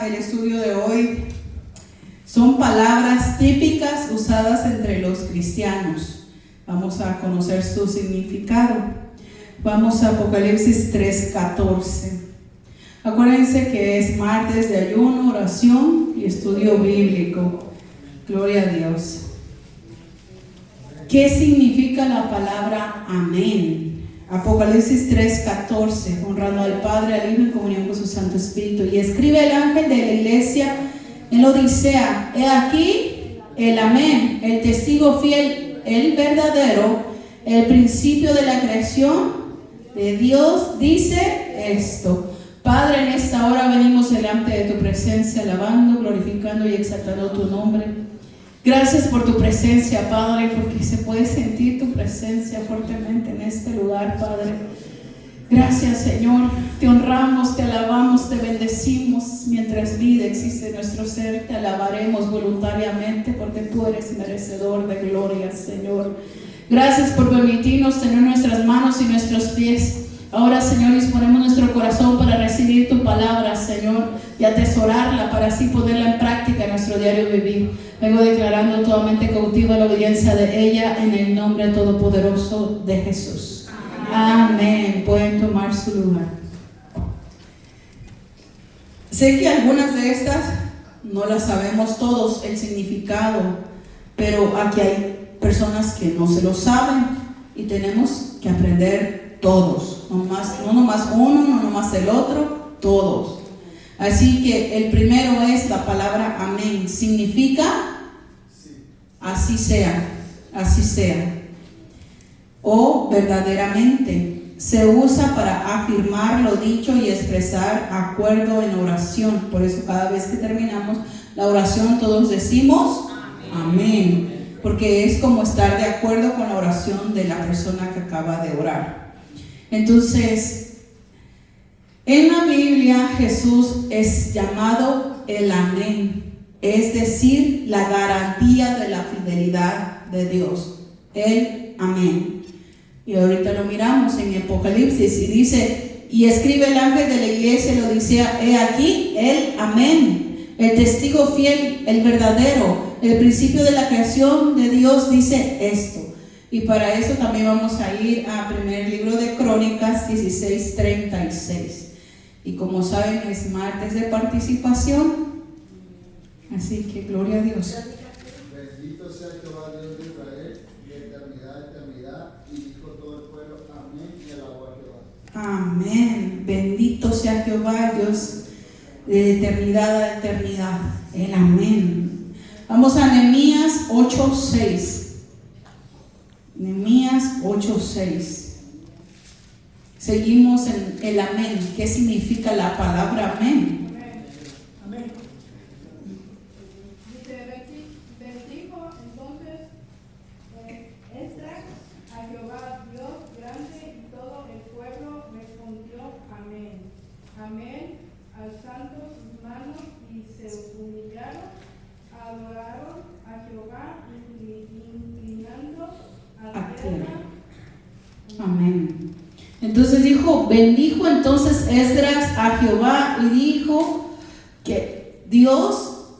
el estudio de hoy son palabras típicas usadas entre los cristianos. Vamos a conocer su significado. Vamos a Apocalipsis 3:14. Acuérdense que es martes de ayuno, oración y estudio bíblico. Gloria a Dios. ¿Qué significa la palabra amén? Apocalipsis 3:14, honrando al Padre, al Hijo en comunión con su Santo Espíritu. Y escribe el ángel de la iglesia en la Odisea: he aquí el amén, el testigo fiel, el verdadero, el principio de la creación de Dios, dice esto. Padre, en esta hora venimos delante de tu presencia, alabando, glorificando y exaltando tu nombre. Gracias por tu presencia, Padre, porque se puede sentir tu presencia fuertemente en este lugar, Padre. Gracias, Señor. Te honramos, te alabamos, te bendecimos. Mientras vida existe en nuestro ser, te alabaremos voluntariamente porque tú eres merecedor de gloria, Señor. Gracias por permitirnos tener nuestras manos y nuestros pies. Ahora, Señor, disponemos nuestro corazón para recibir tu palabra, Señor, y atesorarla para así ponerla en práctica en nuestro diario vivir. Vengo declarando totalmente cautiva la obediencia de ella en el nombre todopoderoso de Jesús. Amén. Pueden tomar su lugar. Sé que algunas de estas no las sabemos todos el significado, pero aquí hay personas que no se lo saben y tenemos que aprender todos, no nomás uno, no nomás el otro, todos. Así que el primero es la palabra amén. Significa así sea, así sea. O verdaderamente. Se usa para afirmar lo dicho y expresar acuerdo en oración. Por eso cada vez que terminamos la oración todos decimos amén. Porque es como estar de acuerdo con la oración de la persona que acaba de orar. Entonces, en la Biblia Jesús es llamado el amén, es decir, la garantía de la fidelidad de Dios, el amén. Y ahorita lo miramos en Apocalipsis y dice, y escribe el ángel de la iglesia en la Odisea: he aquí el amén, el testigo fiel, el verdadero, el principio de la creación de Dios, dice esto. Y para eso también vamos a ir a primer libro de Crónicas 16:36. Y como saben, es martes de participación. Así que gloria a Dios. Bendito sea Jehová Dios de Israel, de eternidad a eternidad. Y dijo todo el pueblo amén, y alabó a Jehová. Amén. Bendito sea Jehová Dios de eternidad a eternidad. El amén. Vamos a Nehemías 8:6. Nehemías 8:6. Seguimos en el amén. ¿Qué significa la palabra amén? Amén. Dice, bendijo entonces Esdras a Jehová Dios grande, y todo el pueblo respondió amén. Amén, alzando sus manos, y se humillaron, adoraron a Jehová, inclinando a tierra. Amén. Entonces bendijo entonces Esdras a Jehová y dijo que Dios,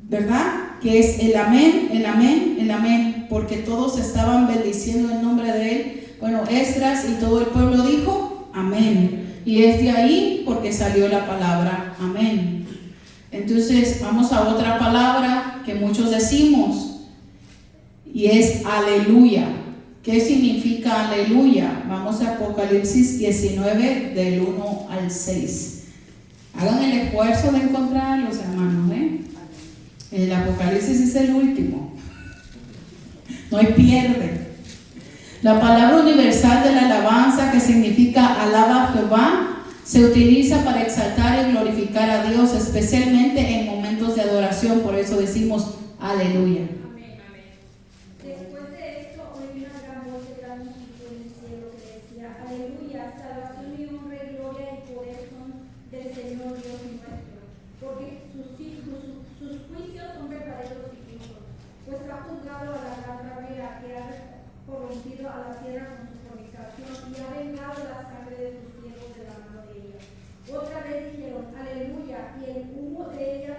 ¿verdad? Que es el amén, el amén, el amén, porque todos estaban bendiciendo el nombre de él. Bueno, Esdras y todo el pueblo dijo amén. Y es de ahí porque salió la palabra amén. Entonces vamos a otra palabra que muchos decimos y es aleluya. ¿Qué significa aleluya? Vamos a Apocalipsis 19 del 1 al 6. Hagan el esfuerzo de encontrarlos, hermanos, El Apocalipsis es el último. No hay pierde. La palabra universal de la alabanza, que significa alaba a Jehová, se utiliza para exaltar y glorificar a Dios, especialmente en momentos de adoración. Por eso decimos aleluya. Aleluya, salvación y honra y gloria y poder son del Señor Dios nuestro, porque sus juicios son verdaderos y justos, pues ha juzgado a la gran ramera que ha corrompido a la tierra con su fornicación y ha vengado la sangre de sus siervos de la mano de ella. Otra vez dijeron, aleluya, y el humo de ella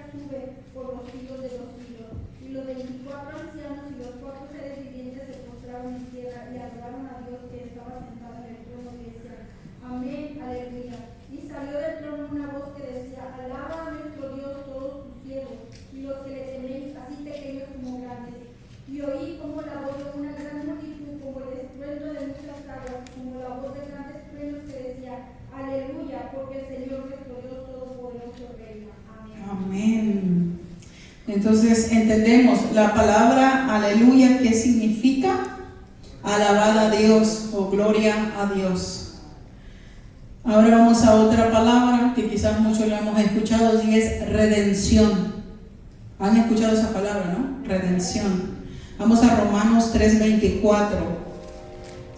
Amén. Entonces entendemos la palabra aleluya, ¿qué significa? Alabad a Dios o gloria a Dios. Ahora vamos a otra palabra que quizás muchos la hemos escuchado y es redención. ¿Han escuchado esa palabra, no? Redención. Vamos a Romanos 3:24.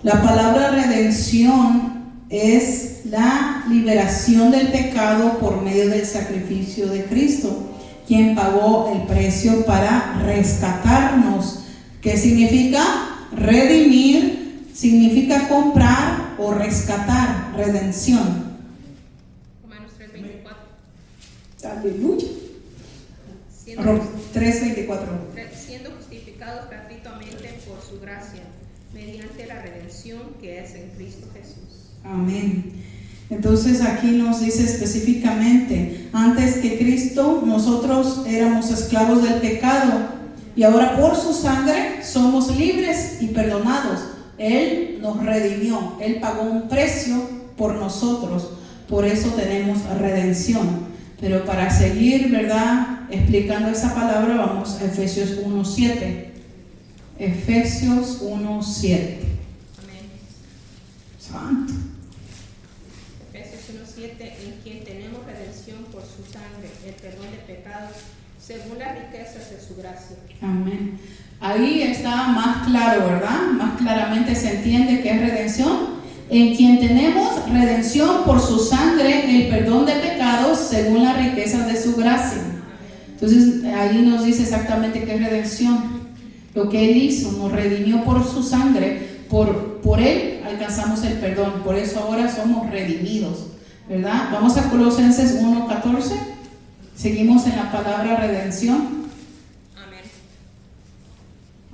La palabra redención es la liberación del pecado por medio del sacrificio de Cristo, quien pagó el precio para rescatarnos. ¿Qué significa? Redimir significa comprar o rescatar, redención. Romanos 3:24. Aleluya. 3:24. Siendo justificados gratuitamente por su gracia, mediante la redención que es en Cristo Jesús. Amén. Entonces aquí nos dice específicamente, antes que Cristo nosotros éramos esclavos del pecado y ahora por su sangre somos libres y perdonados. Él nos redimió, Él pagó un precio por nosotros, por eso tenemos redención. Pero para seguir, ¿verdad?, explicando esa palabra, vamos a Efesios 1:7. Efesios 1:7. Amén. Santo. Efesios 1:7, en quien tenemos redención por su sangre, el perdón de pecados, según las riquezas de su gracia. Amén. Ahí está más claro, ¿verdad? Más claramente se entiende que es redención. En quien tenemos redención por su sangre, el perdón de pecados, según las riquezas de su gracia. Entonces ahí nos dice exactamente qué es redención. Lo que Él hizo, nos redimió por su sangre, por Él alcanzamos el perdón. Por eso ahora somos redimidos, ¿verdad? Vamos a Colosenses 1:14. Seguimos en la palabra redención. Amén.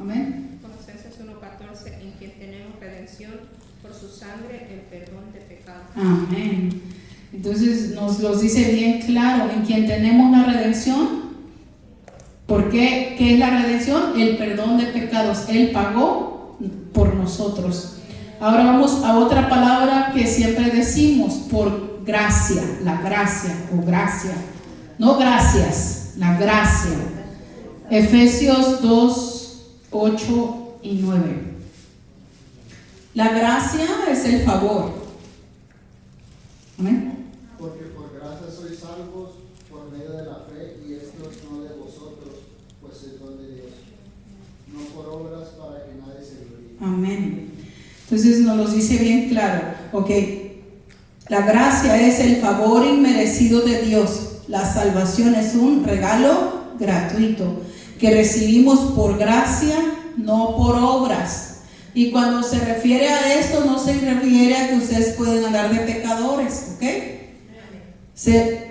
Amén. Colosenses 1:14, en quien tenemos redención por su sangre, el perdón de pecados. Amén. Entonces nos los dice bien claro, en quien tenemos la redención. ¿Por qué? ¿Qué es la redención? El perdón de pecados. Él pagó por nosotros. Ahora vamos a otra palabra que siempre decimos, por gracia, la gracia o gracia. No gracias, la gracia. Efesios 2:8-9. La gracia es el favor. Amén. Porque por gracia sois salvos por medio de la fe, y esto no de vosotros, pues es don de Dios, no por obras para que nadie se gloríe. Amén. Entonces nos lo dice bien claro. Ok. La gracia es el favor inmerecido de Dios. La salvación es un regalo gratuito que recibimos por gracia, no por obras. Y cuando se refiere a esto, no se refiere a que ustedes pueden andar de pecadores, ¿ok?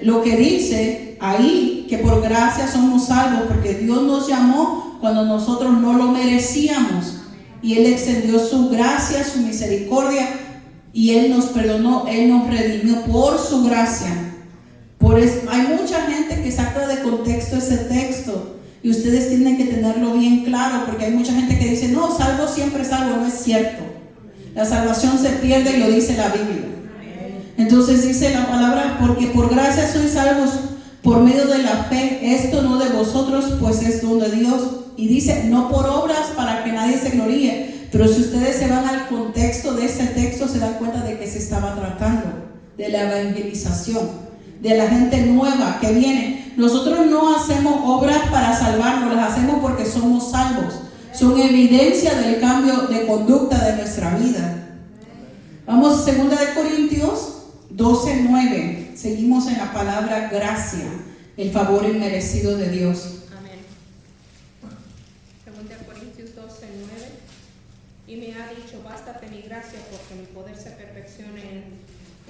Lo que dice ahí, que por gracia somos salvos, porque Dios nos llamó cuando nosotros no lo merecíamos. Y Él extendió su gracia, su misericordia, y Él nos perdonó, Él nos redimió por su gracia. Por eso, hay mucha gente que saca de contexto ese texto. Y ustedes tienen que tenerlo bien claro, porque hay mucha gente que dice, no, salvo siempre salvo. No es cierto. La salvación se pierde y lo dice la Biblia. Entonces dice la palabra, porque por gracia sois salvos por medio de la fe. Esto no de vosotros, pues es don de Dios. Y dice, no por obras para que nadie se gloríe. Pero si ustedes se van al contexto de ese texto, se dan cuenta de que se estaba tratando de la evangelización, de la gente nueva que viene. Nosotros no hacemos obras para salvarnos, las hacemos porque somos salvos. Son evidencia del cambio de conducta de nuestra vida. Vamos a 2 Corintios 12:9. Seguimos en la palabra gracia, el favor inmerecido de Dios. Amén. 2 Corintios 12:9. Y me ha dicho, bástate mi gracia, porque mi poder se perfecciona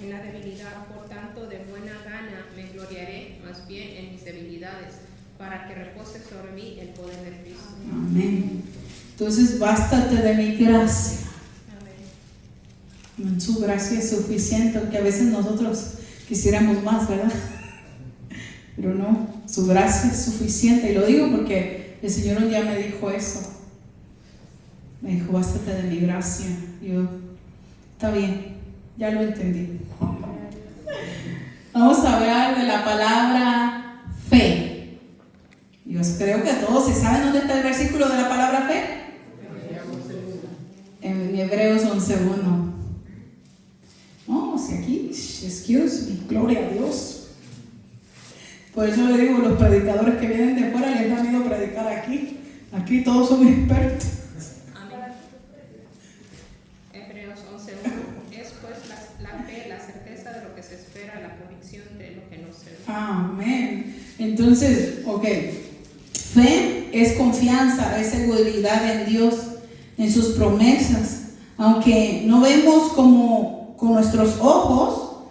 en la debilidad. Por tanto, de buena gana me gloriaré más bien en mis debilidades, para que repose sobre mí el poder de Cristo. Amén. Entonces, bástate de mi gracia. Amén. Su gracia es suficiente, aunque a veces nosotros quisiéramos más, ¿verdad? Pero no, su gracia es suficiente. Y lo digo porque el Señor un día me dijo eso. Me dijo, bástate de mi gracia. Y yo, está bien, ya lo entendí. Vamos a hablar de la palabra Yo creo que todos se saben dónde está el versículo de la palabra fe. En Hebreos 11:1. No, si aquí, excuse me, gloria a Dios. Por eso le digo, los predicadores que vienen de fuera les da miedo predicar aquí. Aquí todos son expertos. Amén. Hebreos 11:1. Es pues la fe, la certeza de lo que se espera, la convicción de lo que no se ve. Amén. Entonces, ok. Fe es confianza, es seguridad en Dios, en sus promesas. Aunque no vemos como con nuestros ojos,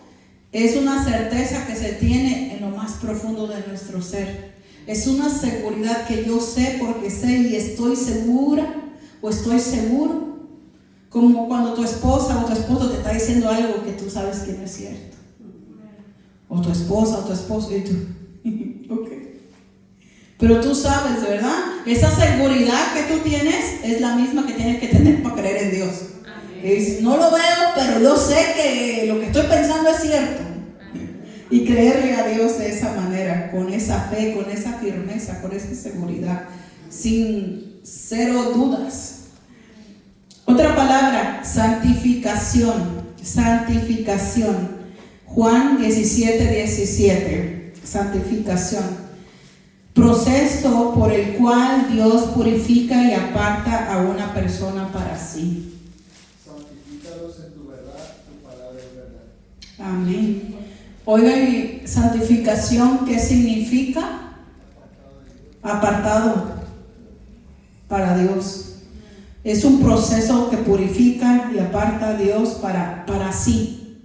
es una certeza que se tiene en lo más profundo de nuestro ser. Es una seguridad que yo sé porque sé y estoy segura o estoy seguro. Como cuando tu esposa o tu esposo te está diciendo algo que tú sabes que no es cierto. O tu esposa o tu esposo y tú, ok. Pero tú sabes, ¿verdad? Esa seguridad que tú tienes es la misma que tienes que tener para creer en Dios. Que dices, no lo veo, pero yo sé que lo que estoy pensando es cierto. Y creerle a Dios de esa manera, con esa fe, con esa firmeza, con esa seguridad, sin cero dudas. Otra palabra, santificación. Santificación. Juan 17:17. Santificación. Proceso por el cual Dios purifica y aparta a una persona para sí. Santifícalos en tu verdad, tu palabra es verdad. Amén. Oigan, santificación, ¿qué significa? Apartado para Dios. Es un proceso que purifica y aparta a Dios para sí.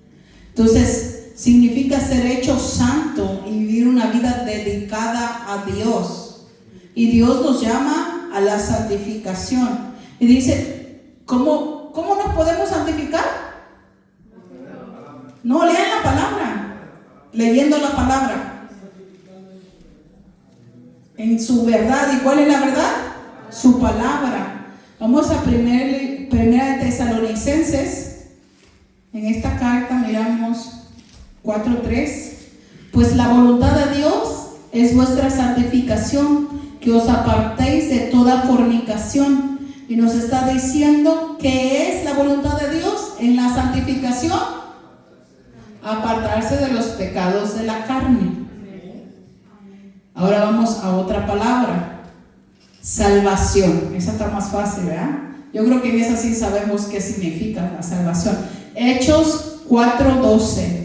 Entonces, significa ser hecho santo y vivir una vida dedicada a Dios. Y Dios nos llama a la santificación. Y dice, ¿cómo nos podemos santificar? No, lean la palabra. Leyendo la palabra. En su verdad. ¿Y cuál es la verdad? Su palabra. Vamos a primera de Tesalonicenses. En esta carta miramos 4:3. Pues la voluntad de Dios es vuestra santificación, que os apartéis de toda fornicación. Y nos está diciendo que es la voluntad de Dios en la santificación, apartarse de los pecados de la carne. Ahora vamos a otra palabra, salvación. Esa está más fácil, ¿verdad? Yo creo que en esa sí sabemos qué significa la salvación. Hechos 4:12.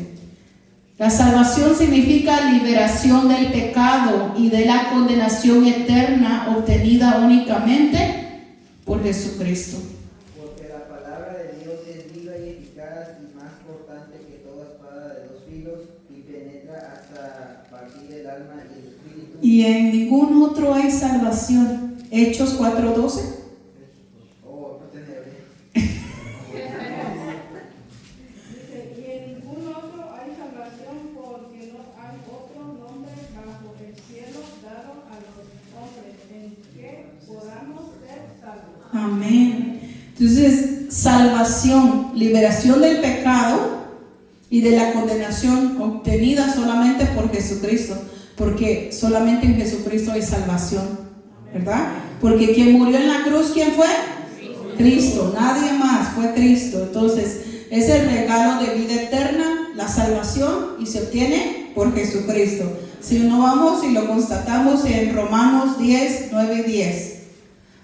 La salvación significa liberación del pecado y de la condenación eterna obtenida únicamente por Jesucristo. Porque la palabra de Dios es viva y eficaz y más cortante que toda espada de dos filos y penetra hasta partir el alma y el espíritu. Y en ningún otro hay salvación. Hechos 4:12. Oh, no tener. Dice, y en ningún otro hay salvación, porque no hay otro nombre bajo el cielo dado a los hombres en que podamos ser salvos. Amén. Entonces, salvación, liberación del pecado y de la condenación obtenida solamente por Jesucristo. Porque solamente en Jesucristo hay salvación, ¿verdad? Porque quien murió en la cruz, ¿quién fue? Cristo, nadie más, fue Cristo. Entonces, es el regalo de vida eterna, la salvación, y se obtiene por Jesucristo. Si no vamos y lo constatamos en Romanos 10, 9 y 10.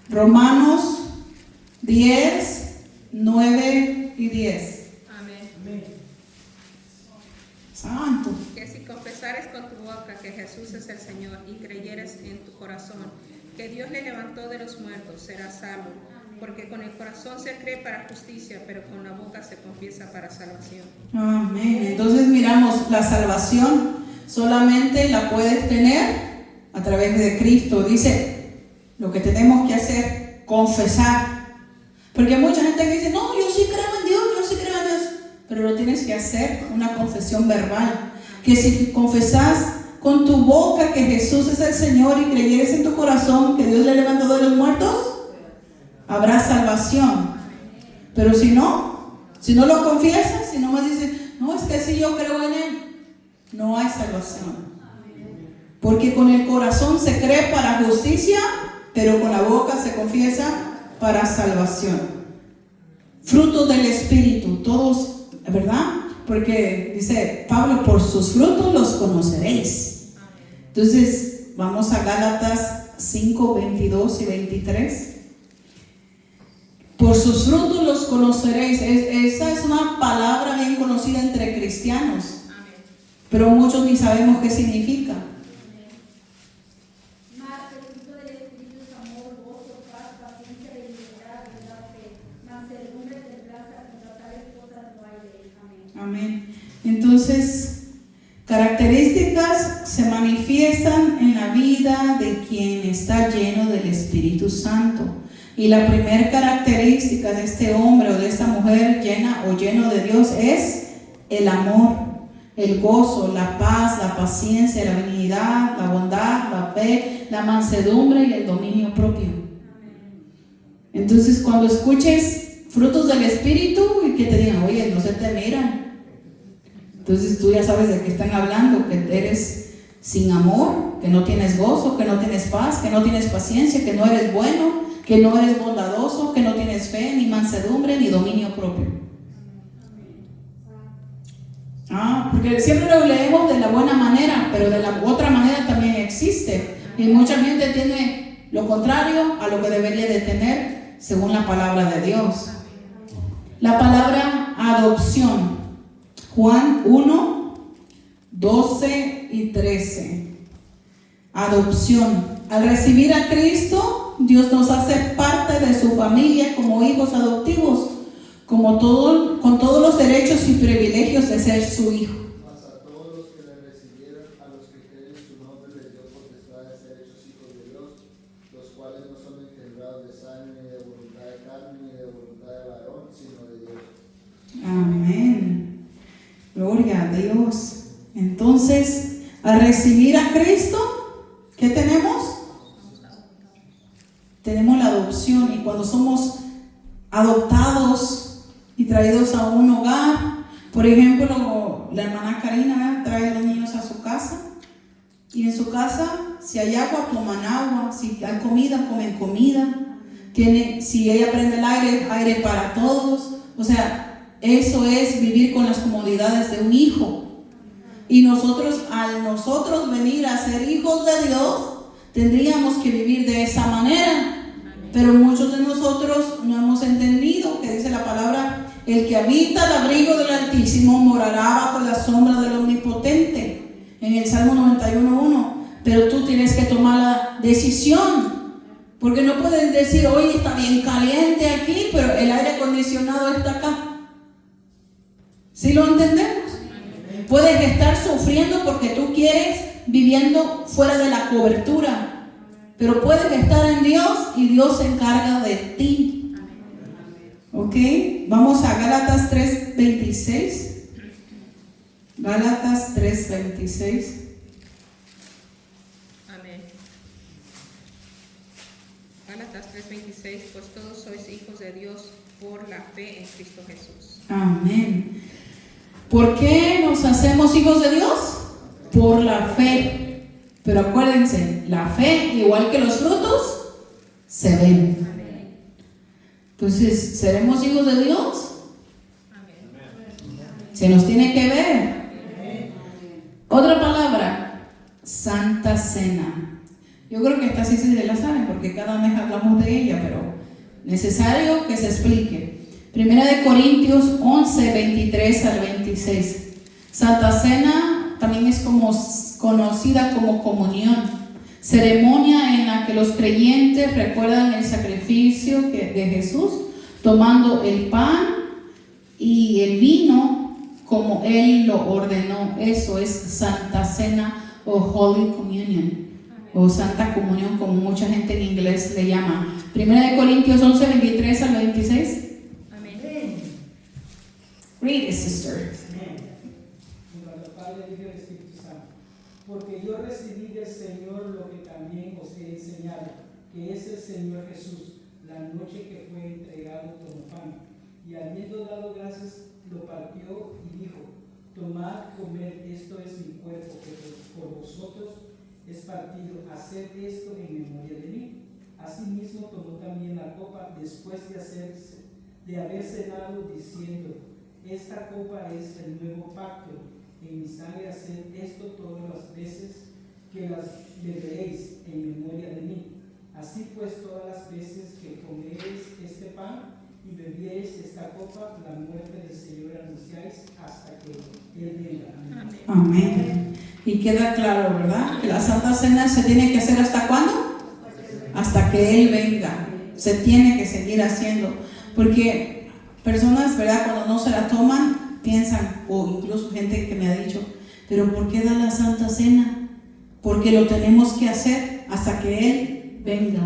Romanos 10, 9 y 10. Amén. Santo. Que si confesares con tu boca que Jesús es el Señor y creyeres en tu corazón que Dios le levantó de los muertos, serás salvo. Porque con el corazón se cree para justicia, pero con la boca se confiesa para salvación. Amén. Entonces miramos, la salvación solamente la puedes tener a través de Cristo. Dice, lo que tenemos que hacer, confesar. Porque mucha gente dice, no, yo sí creo en Dios, yo sí creo en Dios. Pero lo tienes que hacer, una confesión verbal. Que si confesas con tu boca que Jesús es el Señor y creyeres en tu corazón que Dios le levantó de los muertos, habrá salvación. Pero si no lo confiesas, si no más dices, no, es que si yo creo en Él, no hay salvación. Porque con el corazón se cree para justicia, pero con la boca se confiesa para salvación. Frutos del Espíritu, todos, ¿verdad? Porque dice Pablo, por sus frutos los conoceréis. Entonces, vamos a Gálatas 5, 22 y 23. Por sus frutos los conoceréis. Esa es una palabra bien conocida entre cristianos, pero muchos ni sabemos qué significa. Mas el fruto del Espíritu es amor, gozo, paz, paciencia, benignidad, bondad, fe, mansedumbre, templanza, contra tales cosas no hay ley. Amén. Amén. Entonces, características se manifiestan en la vida de quien está lleno del Espíritu Santo. Y la primera característica de este hombre o de esta mujer llena o lleno de Dios es el amor, el gozo, la paz, la paciencia, la benignidad, la bondad, la fe, la mansedumbre y el dominio propio. Entonces, cuando escuches frutos del Espíritu y que te digan, oye, no se te miran, entonces tú ya sabes de qué están hablando, que eres sin amor, que no tienes gozo, que no tienes paz, que no tienes paciencia, que no eres bueno, que no eres bondadoso, que no tienes fe, ni mansedumbre, ni dominio propio. Porque siempre lo leemos de la buena manera, pero de la otra manera también existe. Y mucha gente tiene lo contrario a lo que debería de tener según la palabra de Dios. La palabra adopción, Juan 1, 12 y 13. Adopción. Al recibir a Cristo, Dios nos hace parte de su familia como hijos adoptivos, con todos los derechos y privilegios de ser su hijo. Mas a todos los que le recibieron, a los que creen en su nombre, les dio potestad de ser hechos hijos de Dios, los cuales no son engendrados de sangre, ni de voluntad de carne, ni de voluntad de varón, sino de Dios. Amén. Gloria a Dios. Entonces, al recibir a Cristo, ¿qué tenemos? Tenemos la adopción, y cuando somos adoptados y traídos a un hogar, por ejemplo, la hermana Karina trae a los niños a su casa, y en su casa, si hay agua, toman agua, si hay comida, comen comida, si ella prende el aire para todos. O sea, eso es vivir con las comodidades de un hijo. Y nosotros, al nosotros venir a ser hijos de Dios, tendríamos que vivir de esa manera. Pero muchos de nosotros no hemos entendido que dice la palabra: el que habita el abrigo del Altísimo morará bajo la sombra del Omnipotente, en el Salmo 91:1. Pero tú tienes que tomar la decisión, porque no puedes decir, oye, está bien caliente aquí, pero el aire acondicionado está acá. ¿Sí lo entendemos? Puedes estar sufriendo porque tú quieres viviendo fuera de la cobertura, pero puedes estar en Dios y Dios se encarga de ti. ¿Ok? Vamos a Gálatas 3:26. Gálatas 3:26. Amén. Gálatas 3:26, pues todos sois hijos de Dios por la fe en Cristo Jesús. Amén. ¿Por qué nos hacemos hijos de Dios? Por la fe. Pero acuérdense, la fe, igual que los frutos, se ven. Amén. Entonces, ¿seremos hijos de Dios? Amén. Se nos tiene que ver. Otra palabra, Santa Cena. Yo creo que esta sí se la saben porque cada mes hablamos de ella, pero necesario que se explique. Primera de Corintios 11, 23 al 26. Santa Cena también es conocida como comunión, ceremonia en la que los creyentes recuerdan el sacrificio de Jesús, tomando el pan y el vino como Él lo ordenó. Eso es Santa Cena o Holy Communion, o Santa Comunión, como mucha gente en inglés le llama. Primera de Corintios 11, 23 al 26. Amén. Read it, sister. Porque yo recibí del Señor lo que también os he enseñado, que es el Señor Jesús, la noche que fue entregado como pan, y habiendo dado gracias, lo partió y dijo: tomad, comed, esto es mi cuerpo, que por vosotros es partido, haced esto en memoria de mí. Asimismo tomó también la copa después de haber cenado, diciendo: esta copa es el nuevo pacto en mi sangre, haced esto todas las veces que las beberéis en memoria de mí. Así pues, todas las veces que comeréis este pan y bebiereis esta copa, la muerte del Señor anunciáis hasta que Él venga. Amén. Amén. Y queda claro, ¿verdad? Que la Santa Cena se tiene que hacer ¿hasta cuándo? Hasta que Él venga. Se tiene que seguir haciendo. Porque personas, ¿verdad? Cuando no se la toman, piensan, o incluso gente que me ha dicho, pero ¿por qué da la Santa Cena? Porque lo tenemos que hacer hasta que Él venga.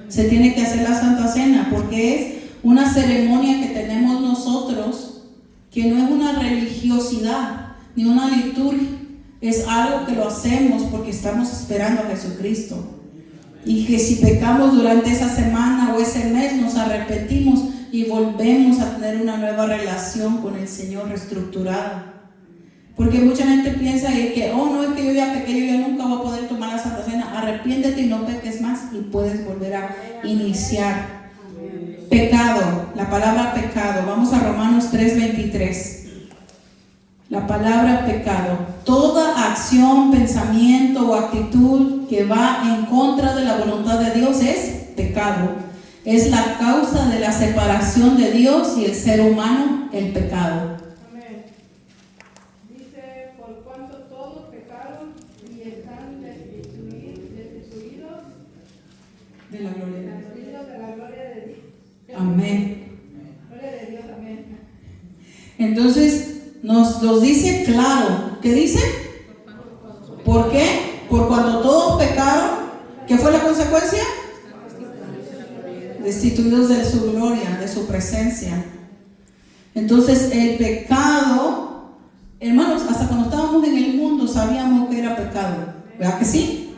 Se tiene que hacer la Santa Cena porque es una ceremonia que tenemos nosotros, que no es una religiosidad ni una liturgia, es algo que lo hacemos porque estamos esperando a Jesucristo. Y que si pecamos durante esa semana o ese mes, nos arrepentimos y volvemos a tener una nueva relación con el Señor reestructurada. Porque mucha gente piensa que, oh, no, es que yo ya pequé, yo ya nunca voy a poder tomar la Santa Cena. Arrepiéntete y no peques más y puedes volver a iniciar. Pecado, la palabra pecado. Vamos a Romanos 3:23. La palabra pecado. Toda acción, pensamiento o actitud que va en contra de la voluntad de Dios es pecado. Es la causa de la separación de Dios y el ser humano, el pecado. Amén. Dice, por cuanto todos pecaron y están destituidos De la gloria de Dios. de la gloria de Dios. Amén. Gloria de Dios, amén. Entonces nos dice claro. ¿Qué dice? ¿Por qué? Por cuanto todos pecaron, ¿qué fue la consecuencia? Destituidos de su gloria, de su presencia. Entonces el pecado, hermanos, hasta cuando estábamos en el mundo sabíamos que era pecado, ¿verdad que sí?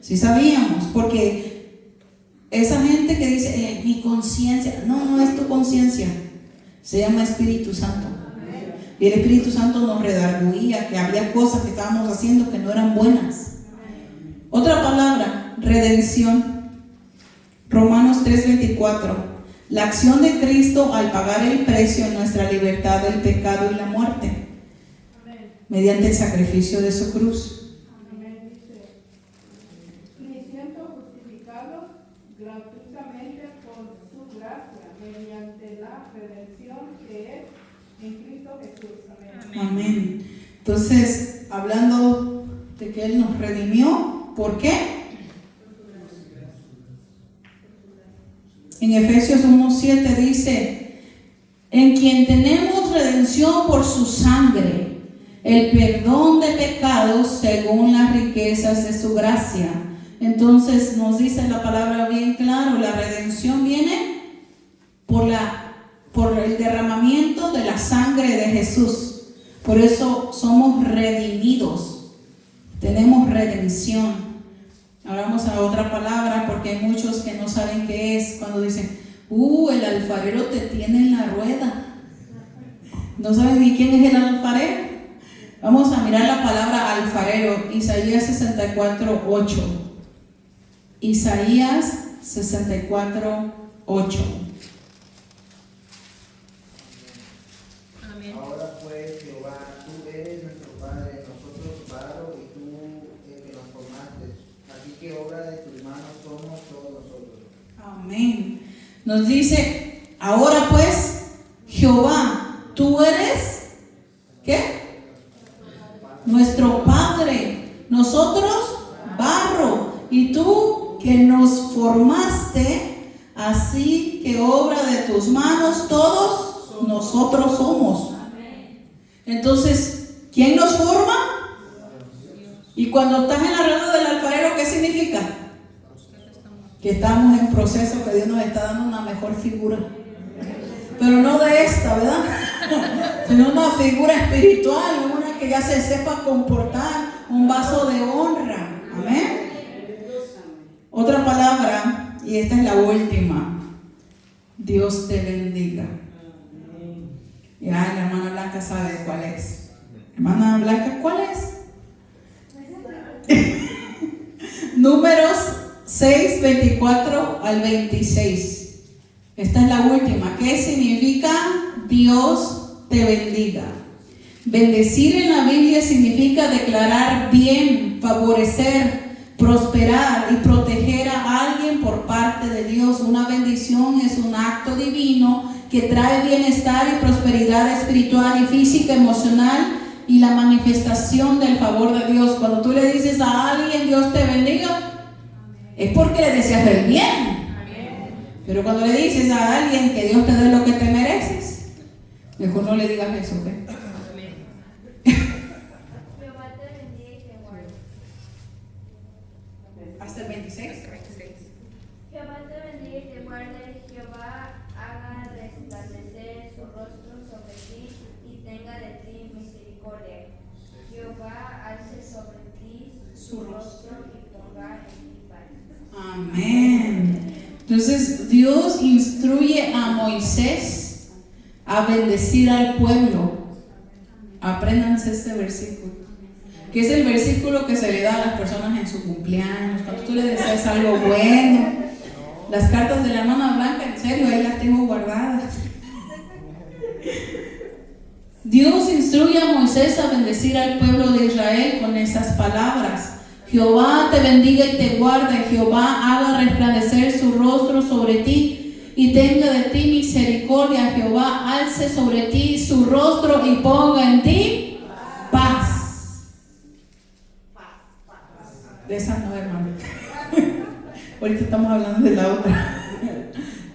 Sí sabíamos, porque esa gente que dice, mi conciencia, no es tu conciencia, se llama Espíritu Santo. Y el Espíritu Santo nos redarguía que había cosas que estábamos haciendo que no eran buenas. Otra palabra, redención. Romanos 3:24. La acción de Cristo al pagar el precio en nuestra libertad del pecado y la muerte, mediante el sacrificio de su cruz. Amén. Dice, ni siendo justificados gratuitamente por su gracia, mediante la redención que es en Cristo Jesús. Amén. Amén. Entonces, hablando de que Él nos redimió, ¿por qué? En Efesios 1:7 dice, en quien tenemos redención por su sangre, el perdón de pecados según las riquezas de su gracia. Entonces nos dice la palabra bien claro, la redención viene por el derramamiento de la sangre de Jesús. Por eso somos redimidos, tenemos redención. Ahora vamos a otra palabra, porque hay muchos que no saben qué es cuando dicen, el alfarero te tiene en la rueda. No saben ni quién es el alfarero. Vamos a mirar la palabra alfarero, Isaías 64:8. Isaías 64:8. Ahora pues, Jehová, tú eres nuestro Padre, nosotros barro y tú el que nos formaste. Así que obra de tus manos somos todos nosotros. Amén. Nos dice, ahora pues, Jehová, tú eres, ¿qué? Nuestro Padre, nosotros barro y tú que nos formaste, así que obra de tus manos todos nosotros somos. Entonces, ¿quién nos forma? Y cuando estás en la rueda del alfarero, ¿qué significa? Que estamos en proceso, que Dios nos está dando una mejor figura. Pero no de esta, ¿verdad? Sino una figura espiritual, una que ya se sepa comportar, un vaso de honra. Amén. Otra palabra, y esta es la última. Dios te bendiga. Ya la hermana Blanca sabe cuál es. Hermana Blanca, ¿cuál es? Números 6, 24 al 26. Esta es la última. ¿Qué significa Dios te bendiga? Bendecir en la Biblia significa declarar bien, favorecer, prosperar y proteger a alguien por parte de Dios. Una bendición es un acto divino que trae bienestar y prosperidad espiritual y física, emocional y la manifestación del favor de Dios. Cuando tú le dices a alguien Dios te bendiga, es porque le deseas el bien. Pero cuando le dices a alguien que Dios te dé lo que te mereces, mejor no le digas eso, ¿ok? Jehová te bendiga y te guarde. Hasta el 26. Jehová te bendiga y te guarde. Jehová haga resplandecer su rostro sobre ti y tenga de ti misericordia. Jehová alce sobre ti su rostro y ponga en ti paz. Amén. Entonces Dios instruye a Moisés a bendecir al pueblo. Apréndanse este versículo, que es el versículo que se le da a las personas en su cumpleaños, cuando tú le deseas algo bueno. Las cartas de la hermana Blanca, en serio, ahí las tengo guardadas. Dios instruye a Moisés a bendecir al pueblo de Israel con estas palabras: Jehová te bendiga y te guarde, Jehová haga resplandecer su rostro sobre ti y tenga de ti misericordia, Jehová alce sobre ti su rostro y ponga en ti paz. De esa no, hermano. Ahorita estamos hablando de la otra.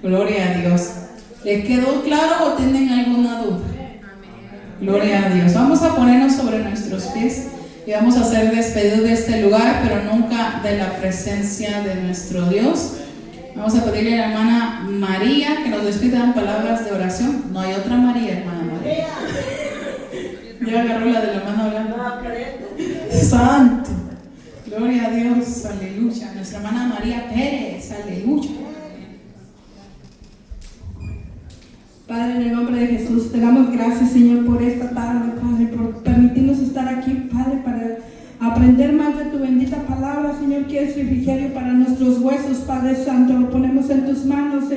Gloria a Dios. ¿Les quedó claro o tienen alguna duda? Gloria a Dios. Vamos a ponernos sobre nuestros pies y vamos a ser despedidos de este lugar, pero nunca de la presencia de nuestro Dios. Vamos a pedirle a la hermana María que nos despida en palabras de oración. No hay otra María, hermana María. Ya agarró la de la hermana Blanca. Santo. Gloria a Dios. Aleluya. Nuestra hermana María Pérez. Aleluya. Padre, en el nombre de Jesús, te damos gracias, Señor, por esta tarde, Padre, por permitirnos estar aquí, Padre, para aprender más de tu bendita palabra, Señor, que es refrigerio para nuestros huesos, Padre Santo. Lo ponemos en tus manos, Señor.